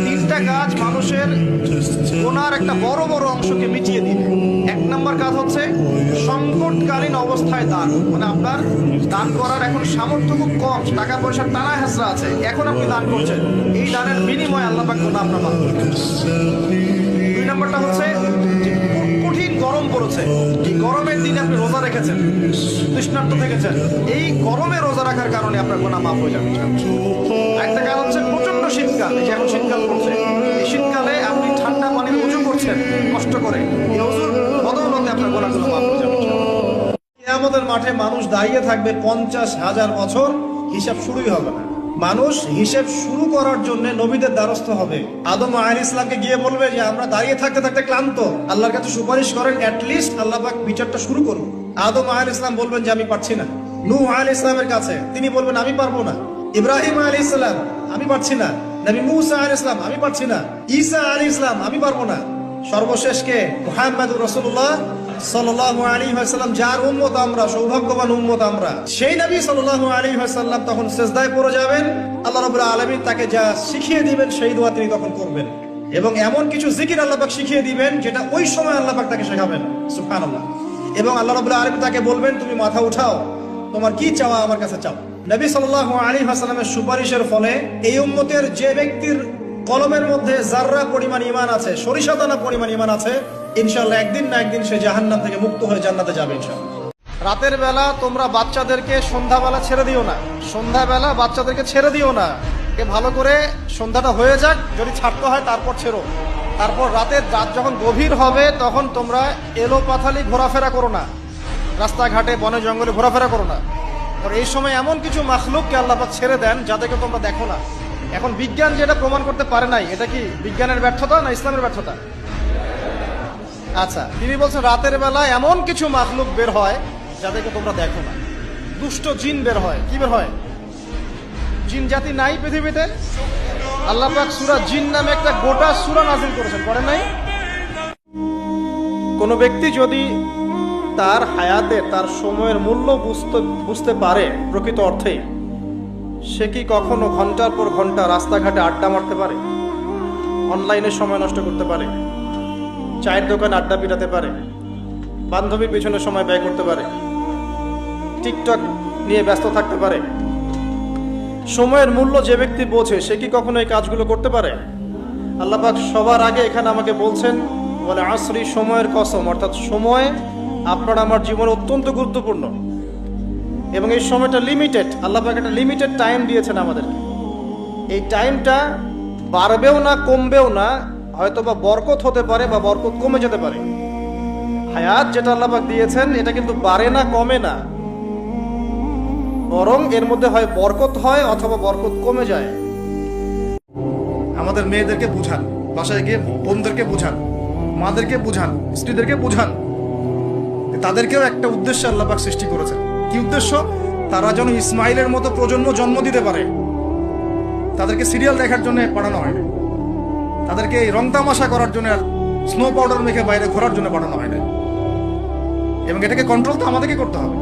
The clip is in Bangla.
তিনটা কাজ মানুষের গুনার একটা বড় বড় অংশকে মিটিয়ে দিবে। এক নম্বর কাজ হচ্ছে সংকটকালীন অবস্থায় দান, মানে আপনার দান করার এখন সামর্থ্য খুব কম, টাকা পয়সার টানা হেঁচড়া আছে, এখন আপনি দান করছেন, এই দানের বিনিময়ে আল্লাহ পাক গুনাহ আপনার মাফ করবেন। দুই নম্বরটা হচ্ছে কঠিন গরম পড়েছে, এই গরমের দিনে আপনি রোজা রেখেছেন, তৃষ্ণার্ত থেকেছেন, এই গরমে রোজা রাখার কারণে আপনার গুনাহ মাফ হয়ে যাবে। একটা কারণ হচ্ছে প্রচন্ড শীতকাল, এই যে এখন শীতকাল পড়ছে, এই শীতকালে আপনি ঠান্ডা পানির উজু করছেন কষ্ট করে, এই উজুর বদৌলতে আপনার গুনাহগুলো মাফ হয়ে যাবে। কিয়ামতের মাঠে মানুষ দাঁড়িয়ে থাকবে 50,000 বছর, হিসাব শুরুই হবে না। মানুষ হিসেব শুরু করার জন্য নবীদের দ্বারস্থ হবে। আদম আলাইহিস সালামকে গিয়ে বলবে যে আমরা দাঁড়িয়ে থাকতে থাকতে ক্লান্ত, আল্লাহর কাছে সুপারিশ করেন, অ্যাটলিস্ট আল্লাহ পাক বিচারটা শুরু করুন। আদম আলাইহিস সালাম বলবেন যে আমি পারছি না। নূহ আলাইহিস সালামের কাছে তিনি বলবেন আমি পারবো না। ইব্রাহিম আলাইহিস সালাম আমি পারছি না। নবী মুসা আলাইহিস সালাম আমি পারছি না। ঈসা আলাইহিস সালাম আমি পারবো না। সর্বশেষ কে? মুহাম্মদুর রাসূলুল্লাহ সাল্লাল্লাহু আলাইহি ওয়াসাল্লাম, যার উম্মত আমরা, সৌভাগ্যবান উম্মত আমরা। সেই নবী সাল্লাল্লাহু আলাইহি ওয়াসাল্লাম তখন সিজদায় পড়ে যাবেন, আল্লাহ রাব্বুল আলামিন তাকে যা শিখিয়ে দিবেন সেই দোয়া তিনি তখন করবেন, এবং এমন কিছু জিকির আল্লাহ পাক শিখিয়ে দিবেন যেটা ওই সময় আল্লাহ পাক তাকে শেখাবেন। সুবহানাল্লাহ। এবং আল্লাহ রাব্বুল আলামিন তাকে বলবেন তুমি মাথা উঠাও, তোমার কি চাওয়া আমার কাছে চাও। নবী সাল্লাল্লাহু আলাইহি ওয়াসাল্লামের সুপারিশের ফলে এই উম্মতের যে ব্যক্তির কলমের মধ্যে যাররা পরিমাণ ঈমান আছে, সরিষা দানা পরিমাণ ঈমান আছে, ইনশাআল্লাহ একদিন না একদিন সে জাহান্নাম থেকে মুক্ত হয়ে জান্নাতে যাবে ইনশাআল্লাহ। রাতের বেলা তোমরা বাচ্চাদেরকে সন্ধ্যাবেলা ছেড়ে দিও না, সন্ধ্যাবেলা বাচ্চাদেরকে ছেড়ে দিও না, কে ভালো করে সন্ধ্যাটা হয়ে যাক, যদি ছাড়তে হয় তারপর ছেড়ো। তারপর রাত যখন গভীর হবে তখন তোমরা এলোপাথালি ঘোরাফেরা করো না, রাস্তাঘাটে বনে জঙ্গলে ঘোরাফেরা করো না। আর এই সময় এমন কিছু মাখলুককে আল্লাহ পাক ছেড়ে দেন যাদেরকে তোমরা দেখো না। এখন বিজ্ঞান যেটা প্রমাণ করতে পারে নাই, এটা কি বিজ্ঞানের ব্যর্থতা না ইসলামের ব্যর্থতা? আচ্ছা, তিনি বলছেন রাতের বেলা এমন কিছু মাখলুক বের হয় যাদেরকে তোমরা দেখো না। দুষ্ট জিন বের হয়। কি বের হয়? জিন জাতি নাই পৃথিবীতে? আল্লাহ পাক সূরা জিন নামে একটা গোটা সূরা নাযিল করেছেন, করেন নাই? কোন ব্যক্তি যদি তার হায়াতে তার সময়ের মূল্য বুঝতে পারে প্রকৃত অর্থে, সে কি কখনো ঘন্টার পর ঘন্টা রাস্তাঘাটে আড্ডা মারতে পারে? অনলাইনে সময় নষ্ট করতে পারে? চায়ের দোকানে আড্ডা পিটাতে পারে? বান্ধবীর পিছনে সময় ব্যয় করতে পারে? টিকটক নিয়ে ব্যস্ত থাকতে পারে? সময়ের মূল্য যে ব্যক্তি বোঝে সে কি কখনো এই কাজগুলো করতে পারে? আল্লাহ পাক সবার আগে এখানে আমাকে বলছেন বলে আসরি, সময়ের কসম, অর্থাৎ সময় আপনার আমার জীবনে অত্যন্ত গুরুত্বপূর্ণ, এবং এই সময়টা লিমিটেড। আল্লাহ পাক একটা লিমিটেড টাইম দিয়েছেন আমাদেরকে। এই টাইমটা বাড়বেও না কমবেও না, হয়তো বা বরকত হতে পারে বা বরকত কমে যেতে পারে। হায়াত যেটা আল্লাহ পাক দিয়েছেন এটা কিন্তু বাড়ে না কমে না, বরং এর মধ্যে হয় বরকত হয় অথবা বরকত কমে যায়। আমাদের মেয়েদেরকে বুঝান, বাসায় গিয়ে বোনদেরকে বুঝান, মাদেরকে বুঝান, স্ত্রীদেরকে বুঝান, তাদেরকেও একটা উদ্দেশ্য আল্লাহ পাক সৃষ্টি করেছেন। কি উদ্দেশ্য? তারা যেন ইসমাইলের মতো প্রজন্ম জন্ম দিতে পারে। তাদেরকে সিরিয়াল দেখার জন্য পাঠানো হয় না, তাদেরকে এই রং তামাশা করার জন্য আর স্নো পাউডার মেখে বাইরে ঘোরার জন্য পাঠানো হয় না, এবং এটাকে কন্ট্রোল তো আমাদেরকে করতে হবে।